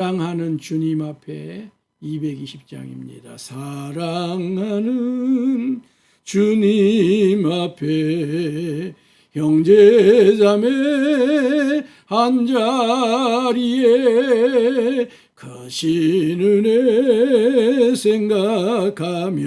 사랑하는 주님 앞에 220장입니다. 사랑하는 주님 앞에 형제자매 한자리에 거신 은혜 생각하며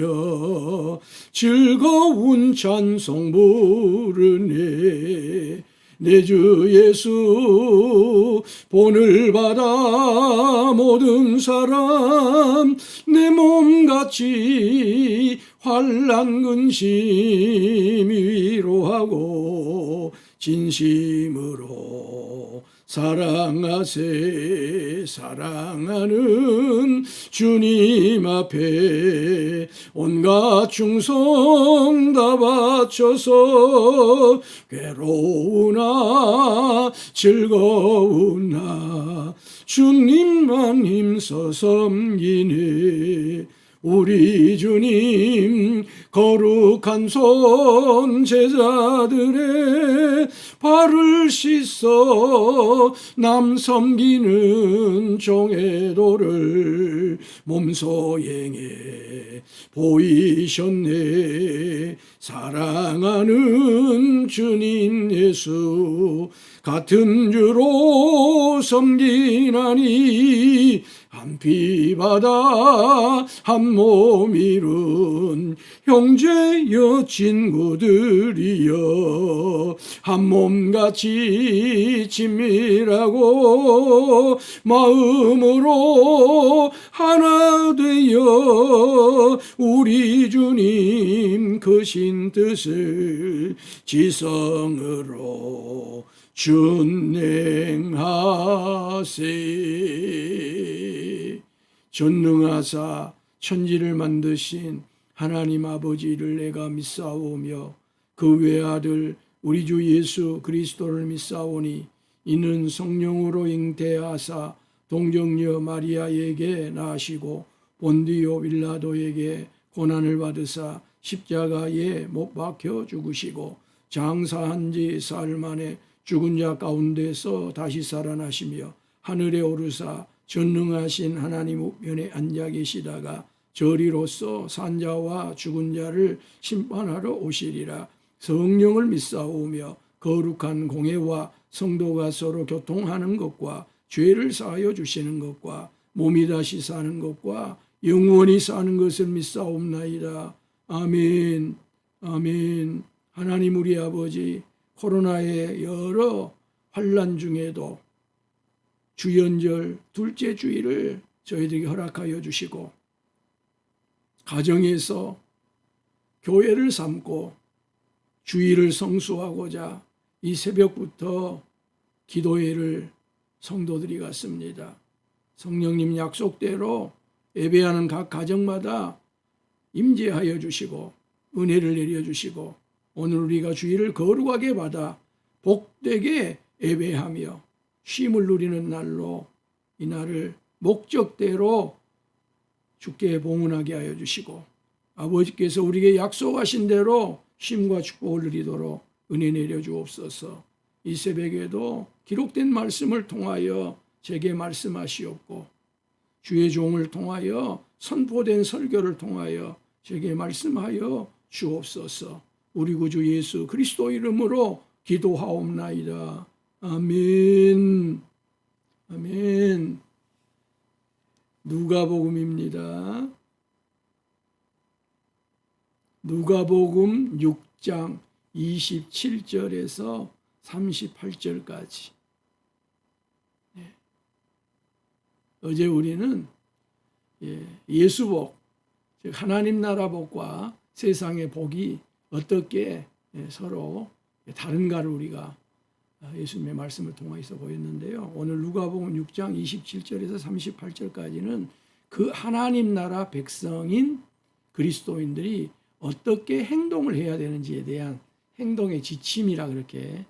즐거운 찬송 부르네. 내 주 예수 본을 받아 모든 사람 내 몸같이 환난 근심 위로하고 진심으로 사랑하세. 사랑하는 주님 앞에 온갖 충성 다 바쳐서 괴로우나 즐거우나 주님만 힘써 섬기네. 우리 주님 거룩한 손 제자들의 발을 씻어 남 섬기는 종의 도를 몸소행해 보이셨네. 사랑하는 주님 예수 같은 주로 섬기나니 한 피 바다 한 몸 이룬 형제여 친구들이여 한 몸같이 친밀하고 마음으로 하나 되어 우리 주님 크신 뜻을 지성으로 준행하세. 전능하사 천지를 만드신 하나님 아버지를 내가 믿사오며 그 외아들 우리 주 예수 그리스도를 믿사오니 이는 성령으로 잉태하사 동정녀 마리아에게 나시고 본디오 빌라도에게 고난을 받으사 십자가에 못 박혀 죽으시고 장사한 지 사흘 만에 죽은 자 가운데서 다시 살아나시며 하늘에 오르사 전능하신 하나님 우편에 앉아 계시다가 저리로서 산자와 죽은 자를 심판하러 오시리라. 성령을 믿사오며 거룩한 공회와 성도가 서로 교통하는 것과 죄를 사하여 주시는 것과 몸이 다시 사는 것과 영원히 사는 것을 믿사옵나이다. 아멘. 아멘. 하나님 우리 아버지, 코로나의 여러 환난 중에도 주연절 둘째 주일을 저희들에게 허락하여 주시고 가정에서 교회를 삼고 주일을 성수하고자 이 새벽부터 기도회를 성도들이 갔습니다. 성령님 약속대로 예배하는 각 가정마다 임재하여 주시고 은혜를 내려주시고 오늘 우리가 주일을 거룩하게 받아 복되게 예배하며 쉼을 누리는 날로 이 날을 목적대로 주께 봉헌하게 하여 주시고 아버지께서 우리에게 약속하신 대로 쉼과 축복을 누리도록 은혜 내려 주옵소서. 이 새벽에도 기록된 말씀을 통하여 제게 말씀하시옵고 주의 종을 통하여 선포된 설교를 통하여 제게 말씀하여 주옵소서. 우리 구주 예수 그리스도 이름으로 기도하옵나이다. 아멘. 아멘. 누가복음입니다. 누가복음 6장 27절에서 38절까지. 어제 우리는 예수복, 즉 하나님 나라 복과 세상의 복이 어떻게 서로 다른가를 우리가 예수님의 말씀을 통해서 보였는데요. 오늘 누가복음 6장 27절에서 38절까지는 그 하나님 나라 백성인 그리스도인들이 어떻게 행동을 해야 되는지에 대한 행동의 지침이라 그렇게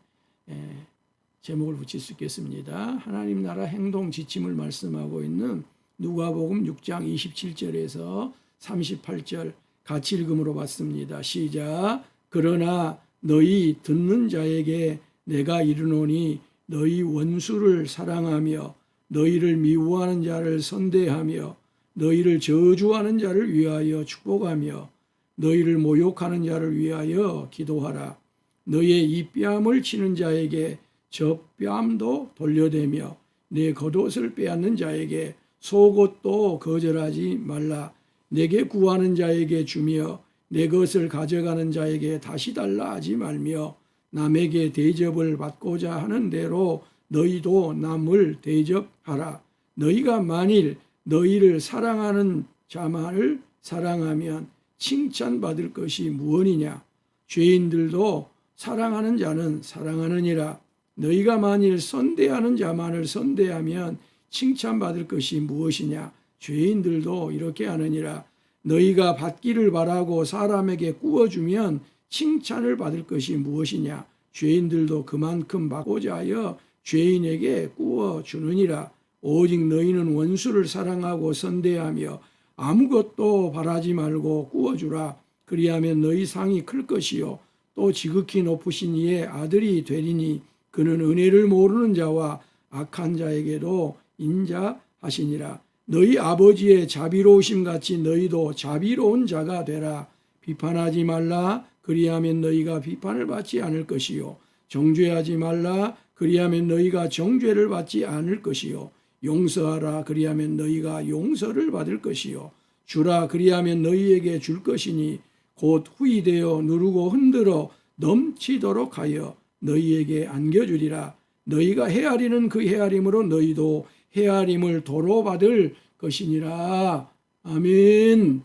제목을 붙일 수 있겠습니다. 하나님 나라 행동 지침을 말씀하고 있는 누가복음 6장 27절에서 38절 같이 읽음으로 봤습니다. 시작. 그러나 너희 듣는 자에게 내가 이르노니 너희 원수를 사랑하며 너희를 미워하는 자를 선대하며 너희를 저주하는 자를 위하여 축복하며 너희를 모욕하는 자를 위하여 기도하라. 너희의 이 뺨을 치는 자에게 저 뺨도 돌려대며 내 겉옷을 빼앗는 자에게 속옷도 거절하지 말라. 내게 구하는 자에게 주며 내 것을 가져가는 자에게 다시 달라 하지 말며 남에게 대접을 받고자 하는 대로 너희도 남을 대접하라. 너희가 만일 너희를 사랑하는 자만을 사랑하면 칭찬받을 것이 무엇이냐? 죄인들도 사랑하는 자는 사랑하느니라. 너희가 만일 선대하는 자만을 선대하면 칭찬받을 것이 무엇이냐? 죄인들도 이렇게 하느니라. 너희가 받기를 바라고 사람에게 구워주면 칭찬을 받을 것이 무엇이냐? 죄인들도 그만큼 받고자 하여 죄인에게 구워주느니라. 오직 너희는 원수를 사랑하고 선대하며 아무것도 바라지 말고 구워주라. 그리하면 너희 상이 클 것이요 또 지극히 높으신 이의 아들이 되리니 그는 은혜를 모르는 자와 악한 자에게도 인자하시니라. 너희 아버지의 자비로우심 같이 너희도 자비로운 자가 되라. 비판하지 말라. 그리하면 너희가 비판을 받지 않을 것이요 정죄하지 말라. 그리하면 너희가 정죄를 받지 않을 것이요 용서하라. 그리하면 너희가 용서를 받을 것이요 주라. 그리하면 너희에게 줄 것이니 곧 후이되어 누르고 흔들어 넘치도록 하여 너희에게 안겨주리라. 너희가 헤아리는 그 헤아림으로 너희도 헤아림을 도로 받을 것이니라. 아멘.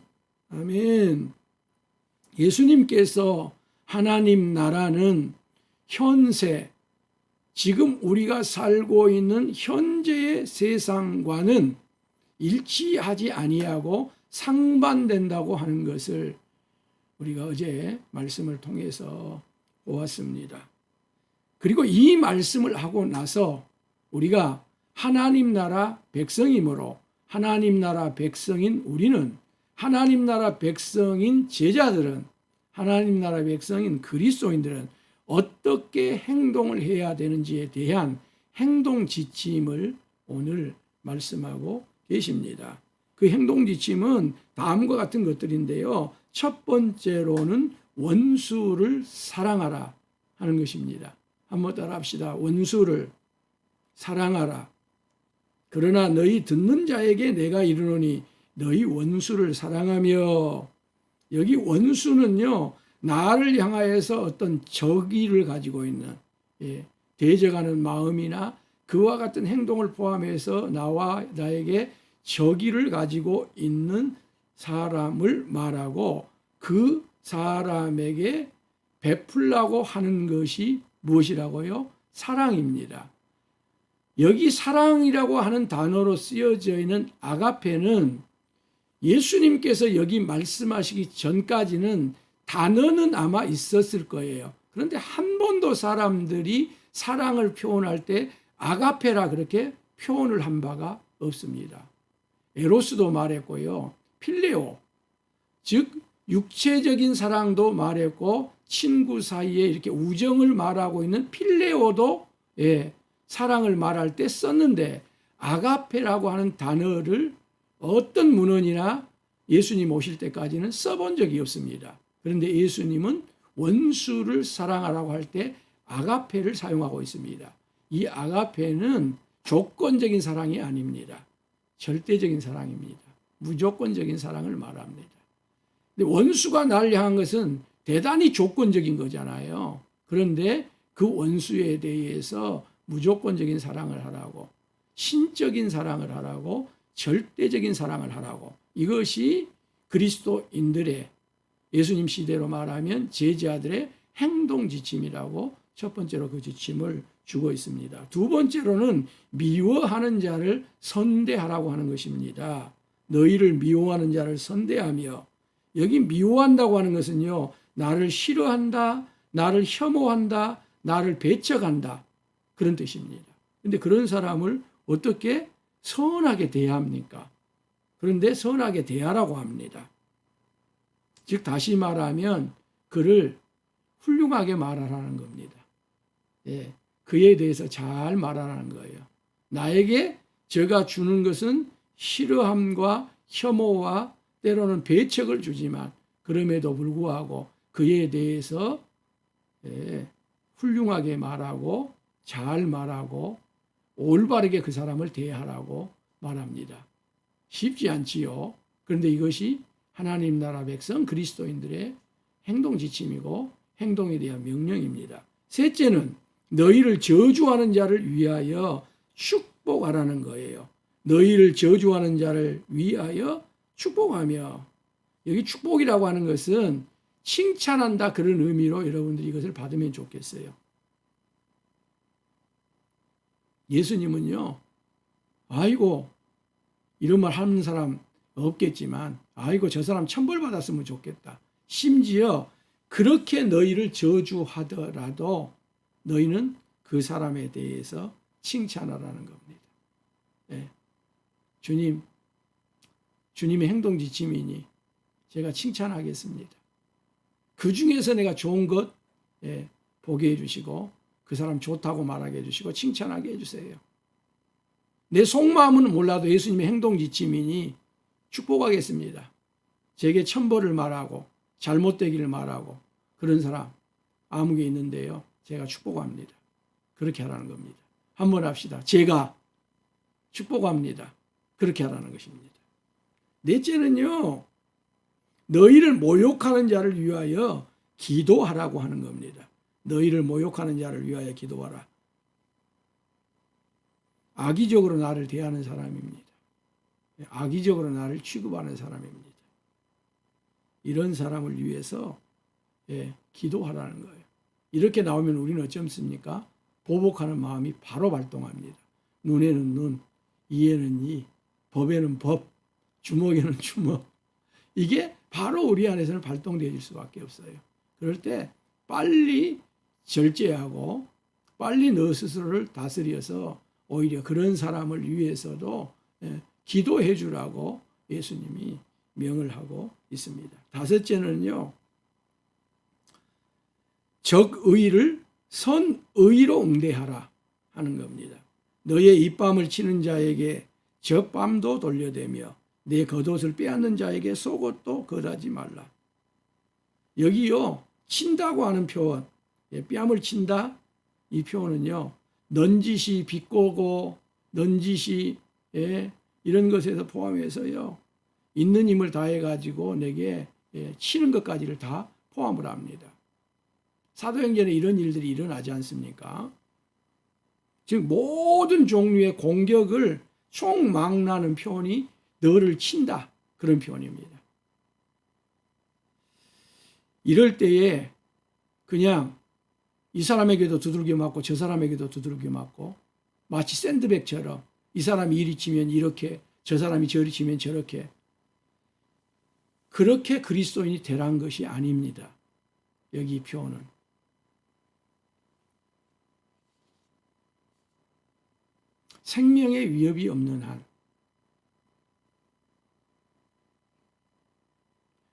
아멘. 예수님께서 하나님 나라는 현세, 지금 우리가 살고 있는 현재의 세상과는 일치하지 아니하고 상반된다고 하는 것을 우리가 어제 말씀을 통해서 보았습니다. 그리고 이 말씀을 하고 나서 우리가 하나님 나라 백성이므로 하나님 나라 백성인 우리는 하나님 나라 백성인 제자들은 하나님 나라 백성인 그리스도인들은 어떻게 행동을 해야 되는지에 대한 행동 지침을 오늘 말씀하고 계십니다. 그 행동 지침은 다음과 같은 것들인데요. 첫 번째로는 원수를 사랑하라 하는 것입니다. 한번 따라 합시다. 원수를 사랑하라. 그러나 너희 듣는 자에게 내가 이르노니 너희 원수를 사랑하며, 여기 원수는요 나를 향하여서 어떤 적의를 가지고 있는 대적하는 마음이나 그와 같은 행동을 포함해서 나와 나에게 적의를 가지고 있는 사람을 말하고 그 사람에게 베풀라고 하는 것이 무엇이라고요? 사랑입니다. 여기 사랑이라고 하는 단어로 쓰여져 있는 아가페는 예수님께서 여기 말씀하시기 전까지는 단어는 아마 있었을 거예요. 그런데 한 번도 사람들이 사랑을 표현할 때 아가페라 그렇게 표현을 한 바가 없습니다. 에로스도 말했고요. 필레오, 즉 육체적인 사랑도 말했고 친구 사이에 이렇게 우정을 말하고 있는 필레오도 사랑을 말할 때 썼는데 아가페라고 하는 단어를 어떤 문헌이나 예수님 오실 때까지는 써본 적이 없습니다. 그런데 예수님은 원수를 사랑하라고 할 때 아가페를 사용하고 있습니다. 이 아가페는 조건적인 사랑이 아닙니다. 절대적인 사랑입니다. 무조건적인 사랑을 말합니다. 근데 원수가 나를 향한 것은 대단히 조건적인 거잖아요. 그런데 그 원수에 대해서 무조건적인 사랑을 하라고, 신적인 사랑을 하라고, 절대적인 사랑을 하라고, 이것이 그리스도인들의, 예수님 시대로 말하면 제자들의 행동 지침이라고 첫 번째로 그 지침을 주고 있습니다. 두 번째로는 미워하는 자를 선대하라고 하는 것입니다. 너희를 미워하는 자를 선대하며, 여기 미워한다고 하는 것은요 나를 싫어한다, 나를 혐오한다, 나를 배척한다, 그런 뜻입니다. 그런데 그런 사람을 어떻게 선하게 대해야 합니까? 그런데 선하게 대하라고 합니다. 즉 다시 말하면 그를 훌륭하게 말하라는 겁니다. 그에 대해서 잘 말하라는 거예요. 나에게 저가 주는 것은 싫어함과 혐오와 때로는 배척을 주지만 그럼에도 불구하고 그에 대해서 훌륭하게 말하고 잘 말하고 올바르게 그 사람을 대하라고 말합니다. 쉽지 않지요. 그런데 이것이 하나님 나라 백성 그리스도인들의 행동 지침이고 행동에 대한 명령입니다. 셋째는 너희를 저주하는 자를 위하여 축복하라는 거예요. 너희를 저주하는 자를 위하여 축복하며, 여기 축복이라고 하는 것은 칭찬한다 그런 의미로 여러분들이 이것을 받으면 좋겠어요. 예수님은요, 아이고 이런 말 하는 사람 없겠지만 아이고 저 사람 천벌 받았으면 좋겠다. 심지어 그렇게 너희를 저주하더라도 너희는 그 사람에 대해서 칭찬하라는 겁니다. 네. 주님의 행동 지침이니 제가 칭찬하겠습니다. 그 중에서 내가 좋은 것 보게 해주시고 그 사람 좋다고 말하게 해주시고 칭찬하게 해주세요. 내 속마음은 몰라도 예수님의 행동 지침이니 축복하겠습니다. 제게 천벌을 말하고 잘못되기를 말하고 그런 사람 아무게 있는데요. 제가 축복합니다. 그렇게 하라는 겁니다. 한번 합시다. 제가 축복합니다. 그렇게 하라는 것입니다. 넷째는요. 너희를 모욕하는 자를 위하여 기도하라고 하는 겁니다. 너희를 모욕하는 자를 위하여 기도하라. 악의적으로 나를 대하는 사람입니다. 악의적으로 나를 취급하는 사람입니다. 이런 사람을 위해서 기도하라는 거예요. 이렇게 나오면 우리는 어쩌습니까? 보복하는 마음이 바로 발동합니다. 눈에는 눈, 이에는 이, 법에는 법, 주먹에는 주먹. 이게 바로 우리 안에서는 발동되어질 수밖에 없어요. 그럴 때 빨리 절제하고 빨리 너 스스로를 다스려서 오히려 그런 사람을 위해서도 기도해 주라고 예수님이 명을 하고 있습니다. 다섯째는요. 적의를 선의로 응대하라 하는 겁니다. 너의 입밤을 치는 자에게 적밤도 돌려대며 내 겉옷을 빼앗는 자에게 속옷도 거하지 말라. 여기요. 친다고 하는 표현, 뺨을 친다 이 표현은요. 넌지시 비꼬고 넌지시 이런 것에서 포함해서요. 있는 힘을 다해 가지고 내게 치는 것까지를 다 포함을 합니다. 사도행전에 이런 일들이 일어나지 않습니까? 즉 모든 종류의 공격을 총망라하는 표현이 너를 친다 그런 표현입니다. 이럴 때에 그냥 이 사람에게도 두들겨 맞고 저 사람에게도 두들겨 맞고 마치 샌드백처럼 이 사람이 이리 치면 이렇게 저 사람이 저리 치면 저렇게 그렇게 그리스도인이 되란 것이 아닙니다. 여기 표현은. 생명의 위협이 없는 한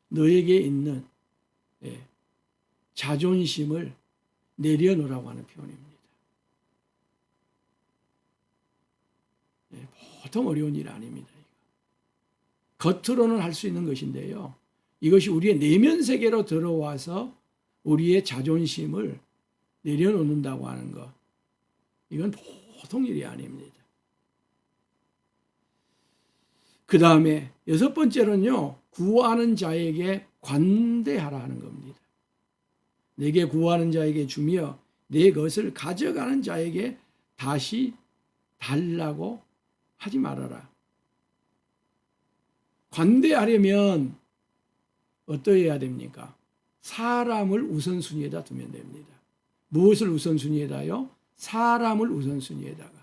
너에게 있는 자존심을 내려놓으라고 하는 표현입니다. 보통 어려운 일 아닙니다. 겉으로는 할 수 있는 것인데요. 이것이 우리의 내면 세계로 들어와서 우리의 자존심을 내려놓는다고 하는 것. 이건 보통 일이 아닙니다. 그 다음에 여섯 번째는요. 구하는 자에게 관대하라 하는 겁니다. 내게 구하는 자에게 주며 내 것을 가져가는 자에게 다시 달라고 하지 말아라. 관대하려면 어떠해야 됩니까? 사람을 우선순위에다 두면 됩니다. 무엇을 우선순위에다요? 사람을 우선순위에다가.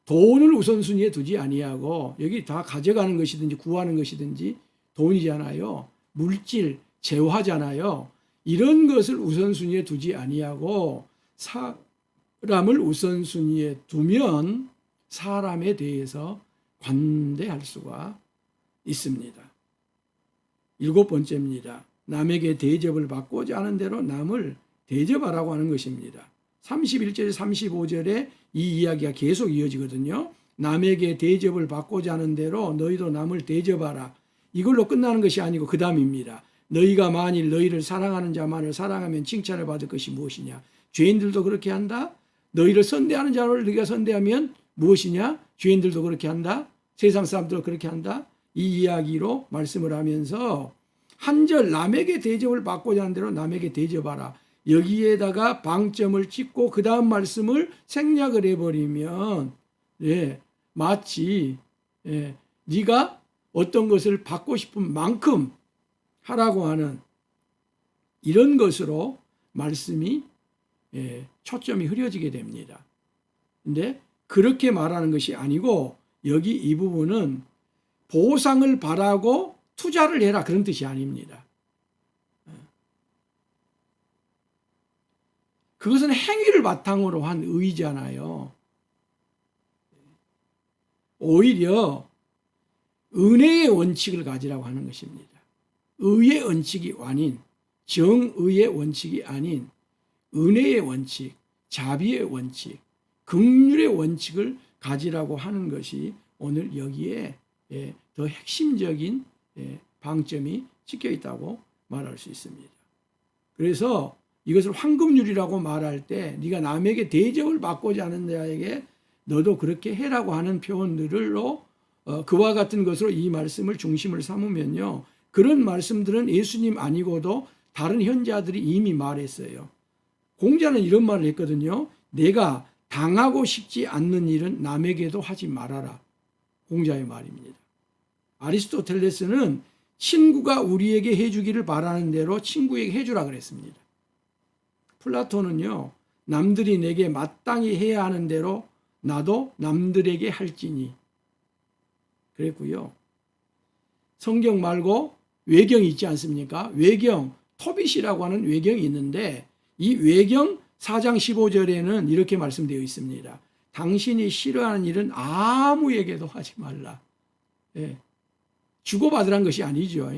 돈을 우선순위에 두지 아니하고 여기 다 가져가는 것이든지 구하는 것이든지 돈이잖아요. 물질, 재화잖아요. 이런 것을 우선순위에 두지 아니하고 사람을 우선순위에 두면 사람에 대해서 관대할 수가 있습니다. 일곱 번째입니다. 남에게 대접을 받고자 하는 대로 남을 대접하라고 하는 것입니다. 31절, 35절에 이 이야기가 계속 이어지거든요. 남에게 대접을 받고자 하는 대로 너희도 남을 대접하라. 이걸로 끝나는 것이 아니고 그 다음입니다. 너희가 만일 너희를 사랑하는 자만을 사랑하면 칭찬을 받을 것이 무엇이냐? 죄인들도 그렇게 한다? 너희를 선대하는 자를 너희가 선대하면 무엇이냐? 죄인들도 그렇게 한다? 세상 사람들도 그렇게 한다? 이 이야기로 말씀을 하면서 한 절 남에게 대접을 받고자 하는 대로 남에게 대접하라. 여기에다가 방점을 찍고 그 다음 말씀을 생략을 해버리면 마치 네가 어떤 것을 받고 싶은 만큼 하라고 하는 이런 것으로 말씀이 초점이 흐려지게 됩니다. 근데 그렇게 말하는 것이 아니고 여기 이 부분은 보상을 바라고 투자를 해라 그런 뜻이 아닙니다. 그것은 행위를 바탕으로 한 의잖아요. 오히려 은혜의 원칙을 가지라고 하는 것입니다. 의의 원칙이 아닌 정의의 원칙이 아닌 은혜의 원칙, 자비의 원칙, 긍휼의 원칙을 가지라고 하는 것이 오늘 여기에 더 핵심적인 방점이 찍혀 있다고 말할 수 있습니다. 그래서 이것을 황금률이라고 말할 때 네가 남에게 대접을 받고자 하는 자에게 너도 그렇게 해라고 하는 표현들로 그와 같은 것으로 이 말씀을 중심을 삼으면요. 그런 말씀들은 예수님 아니고도 다른 현자들이 이미 말했어요. 공자는 이런 말을 했거든요. 내가 당하고 싶지 않는 일은 남에게도 하지 말아라. 공자의 말입니다. 아리스토텔레스는 친구가 우리에게 해주기를 바라는 대로 친구에게 해주라 그랬습니다. 플라톤은요. 남들이 내게 마땅히 해야 하는 대로 나도 남들에게 할지니 그랬고요. 성경 말고 외경이 있지 않습니까? 외경, 토빗이라고 하는 외경이 있는데 이 외경 4장 15절에는 이렇게 말씀되어 있습니다. 당신이 싫어하는 일은 아무에게도 하지 말라. 주고받으라는 것이 아니죠.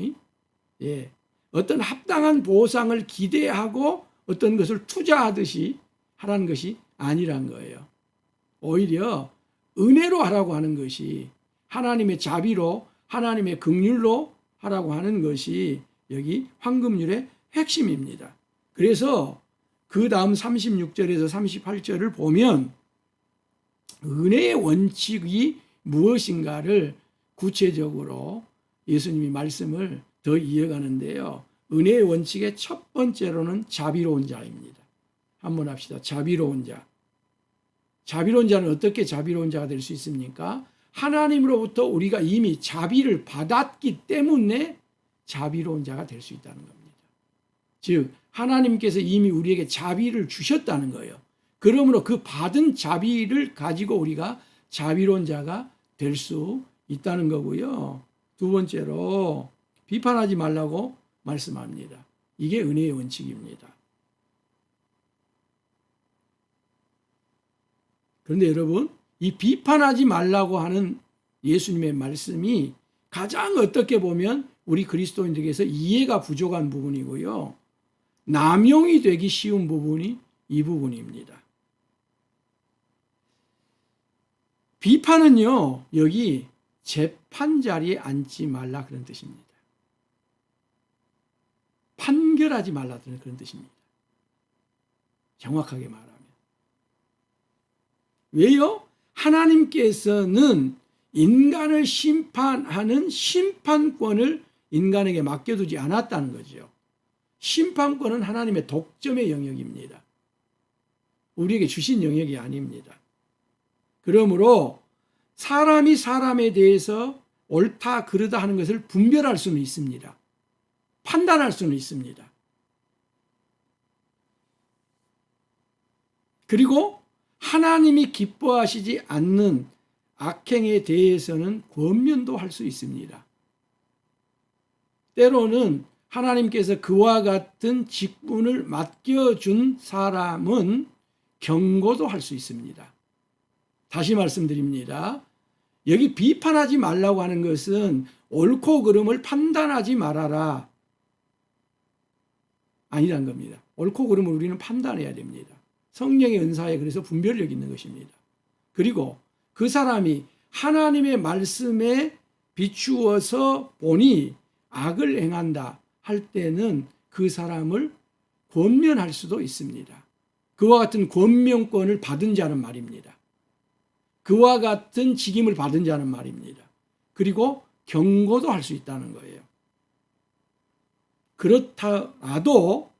어떤 합당한 보상을 기대하고 어떤 것을 투자하듯이 하라는 것이 아니란 거예요. 오히려 은혜로 하라고 하는 것이 하나님의 자비로 하나님의 긍휼로 하라고 하는 것이 여기 황금률의 핵심입니다. 그래서 그 다음 36절에서 38절을 보면 은혜의 원칙이 무엇인가를 구체적으로 예수님이 말씀을 더 이어가는데요. 은혜의 원칙의 첫 번째로는 자비로운 자입니다. 한번 합시다. 자비로운 자. 자비로운 자는 어떻게 자비로운 자가 될 수 있습니까? 하나님으로부터 우리가 이미 자비를 받았기 때문에 자비로운 자가 될 수 있다는 겁니다. 즉 하나님께서 이미 우리에게 자비를 주셨다는 거예요. 그러므로 그 받은 자비를 가지고 우리가 자비로운 자가 될 수 있다는 거고요. 두 번째로 비판하지 말라고 말씀합니다. 이게 은혜의 원칙입니다. 그런데 여러분, 이 비판하지 말라고 하는 예수님의 말씀이 가장 어떻게 보면 우리 그리스도인들에게서 이해가 부족한 부분이고요. 남용이 되기 쉬운 부분이 이 부분입니다. 비판은요, 여기 재판 자리에 앉지 말라 그런 뜻입니다. 판결하지 말라 그런 뜻입니다. 정확하게 말하면. 왜요? 하나님께서는 인간을 심판하는 심판권을 인간에게 맡겨두지 않았다는 거죠. 심판권은 하나님의 독점의 영역입니다. 우리에게 주신 영역이 아닙니다. 그러므로 사람이 사람에 대해서 옳다 그르다 하는 것을 분별할 수는 있습니다. 판단할 수는 있습니다. 그리고 하나님이 기뻐하시지 않는 악행에 대해서는 권면도 할 수 있습니다. 때로는 하나님께서 그와 같은 직분을 맡겨준 사람은 경고도 할 수 있습니다. 다시 말씀드립니다. 여기 비판하지 말라고 하는 것은 옳고 그름을 판단하지 말아라 아니란 겁니다. 옳고 그름을 우리는 판단해야 됩니다. 성령의 은사에 그래서 분별력이 있는 것입니다. 그리고 그 사람이 하나님의 말씀에 비추어서 보니 악을 행한다 할 때는 그 사람을 권면할 수도 있습니다. 그와 같은 권면권을 받은 자는 말입니다. 그와 같은 직임을 받은 자는 말입니다. 그리고 경고도 할 수 있다는 거예요. 그렇다도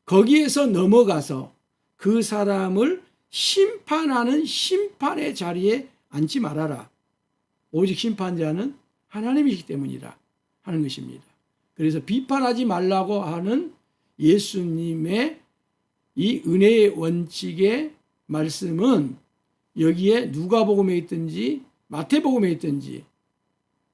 거기에서 넘어가서 그 사람을 심판하는 심판의 자리에 앉지 말아라. 오직 심판자는 하나님이기 때문이다 하는 것입니다. 그래서 비판하지 말라고 하는 예수님의 이 은혜의 원칙의 말씀은 여기에 누가복음에 있든지 마태복음에 있든지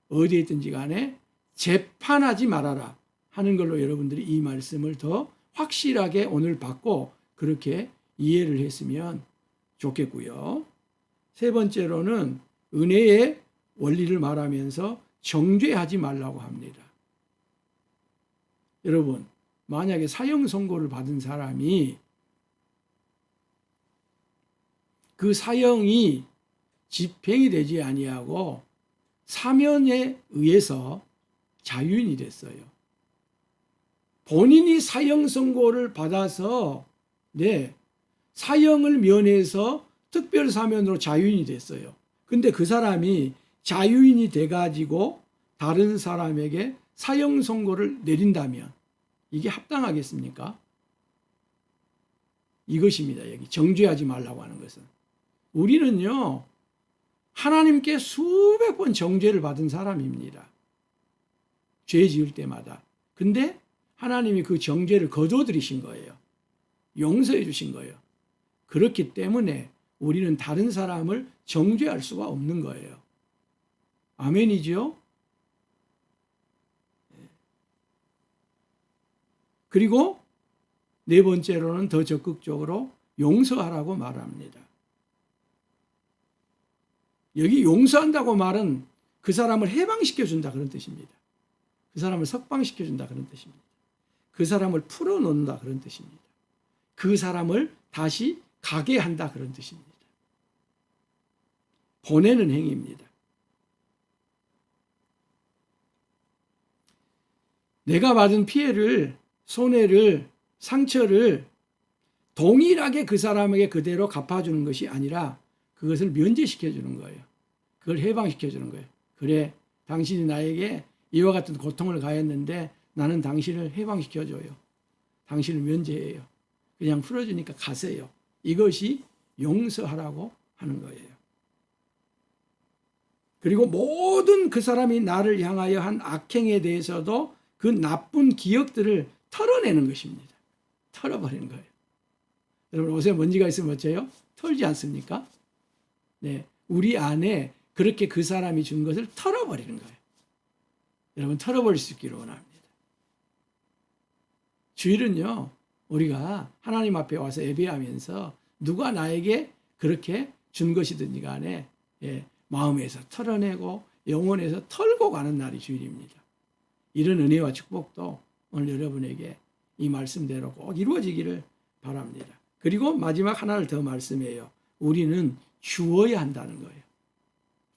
어디에 있든지 간에 재판하지 말아라 하는 걸로 여러분들이 이 말씀을 더 확실하게 오늘 받고 그렇게 이해를 했으면 좋겠고요. 세 번째로는 은혜의 원리를 말하면서 정죄하지 말라고 합니다. 여러분, 만약에 사형 선고를 받은 사람이 그 사형이 집행이 되지 아니하고 사면에 의해서 자유인이 됐어요. 본인이 사형 선고를 받아서 사형을 면해서 특별 사면으로 자유인이 됐어요. 근데 그 사람이 자유인이 돼가지고 다른 사람에게 사형 선고를 내린다면 이게 합당하겠습니까? 이것입니다. 여기 정죄하지 말라고 하는 것은. 우리는요, 하나님께 수백 번 정죄를 받은 사람입니다. 죄 지을 때마다. 근데 하나님이 그 정죄를 거둬들이신 거예요. 용서해 주신 거예요. 그렇기 때문에 우리는 다른 사람을 정죄할 수가 없는 거예요. 아멘이죠? 그리고 네 번째로는 더 적극적으로 용서하라고 말합니다. 여기 용서한다고 말은 그 사람을 해방시켜준다 그런 뜻입니다. 그 사람을 석방시켜준다 그런 뜻입니다. 그 사람을 풀어놓는다 그런 뜻입니다. 그 사람을 다시 가게 한다 그런 뜻입니다. 보내는 행위입니다. 내가 받은 피해를, 손해를, 상처를 동일하게 그 사람에게 그대로 갚아주는 것이 아니라 그것을 면제시켜주는 거예요. 그걸 해방시켜주는 거예요. 그래, 당신이 나에게 이와 같은 고통을 가했는데 나는 당신을 해방시켜줘요. 당신을 면제해요. 그냥 풀어주니까 가세요. 이것이 용서하라고 하는 거예요. 그리고 모든 그 사람이 나를 향하여 한 악행에 대해서도 그 나쁜 기억들을 털어내는 것입니다. 털어버리는 거예요. 여러분, 옷에 먼지가 있으면 어째요? 털지 않습니까? 네, 우리 안에 그렇게 그 사람이 준 것을 털어버리는 거예요. 여러분, 털어버릴 수 있기를 원합니다. 주일은요, 우리가 하나님 앞에 와서 예배하면서 누가 나에게 그렇게 준 것이든지 간에 마음에서 털어내고 영혼에서 털고 가는 날이 주일입니다. 이런 은혜와 축복도 오늘 여러분에게 이 말씀대로 꼭 이루어지기를 바랍니다. 그리고 마지막 하나를 더 말씀해요. 우리는 주어야 한다는 거예요.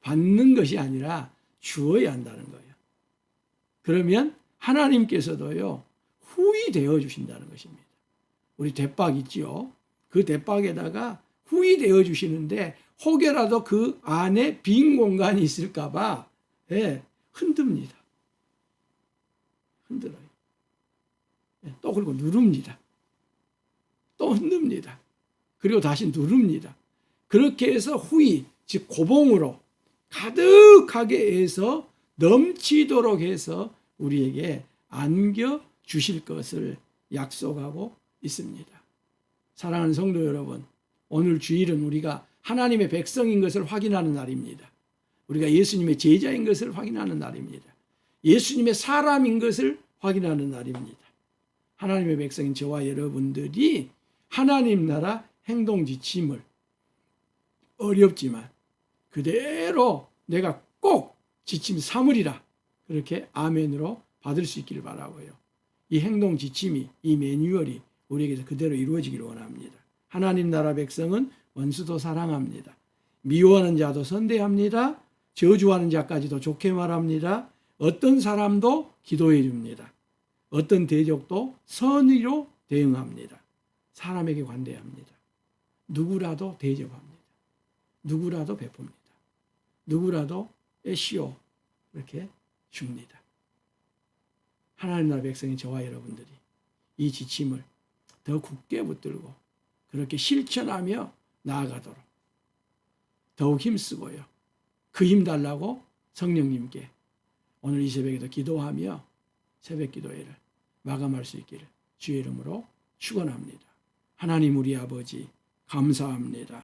받는 것이 아니라 주어야 한다는 거예요. 그러면 하나님께서도요, 후이 되어 주신다는 것입니다. 우리 대박 있죠? 그 대박에다가 후이 되어 주시는데 혹여라도 그 안에 빈 공간이 있을까 봐 흔듭니다. 흔들어요. 또 그리고 누릅니다. 또 흔듭니다. 그리고 다시 누릅니다. 그렇게 해서 후이, 즉 고봉으로 가득하게 해서 넘치도록 해서 우리에게 안겨 주실 것을 약속하고 있습니다. 사랑하는 성도 여러분, 오늘 주일은 우리가 하나님의 백성인 것을 확인하는 날입니다. 우리가 예수님의 제자인 것을 확인하는 날입니다. 예수님의 사람인 것을 확인하는 날입니다. 하나님의 백성인 저와 여러분들이 하나님 나라 행동 지침을 어렵지만 그대로 내가 꼭 지침 삼으리라, 그렇게 아멘으로 받을 수 있기를 바라고요. 이 행동 지침이, 이 매뉴얼이 우리에게서 그대로 이루어지기를 원합니다. 하나님 나라 백성은 원수도 사랑합니다. 미워하는 자도 선대합니다. 저주하는 자까지도 좋게 말합니다. 어떤 사람도 기도해 줍니다. 어떤 대적도 선의로 대응합니다. 사람에게 관대합니다. 누구라도 대접합니다. 누구라도 베풉니다. 누구라도 애쉬오 이렇게 줍니다. 하나님 나라 백성인 저와 여러분들이 이 지침을 더 굳게 붙들고 그렇게 실천하며 나아가도록 더욱 힘쓰고요. 그 힘 달라고 성령님께 오늘 이 새벽에도 기도하며 새벽 기도회를 마감할 수 있기를 주의 이름으로 축원합니다. 하나님 우리 아버지 감사합니다.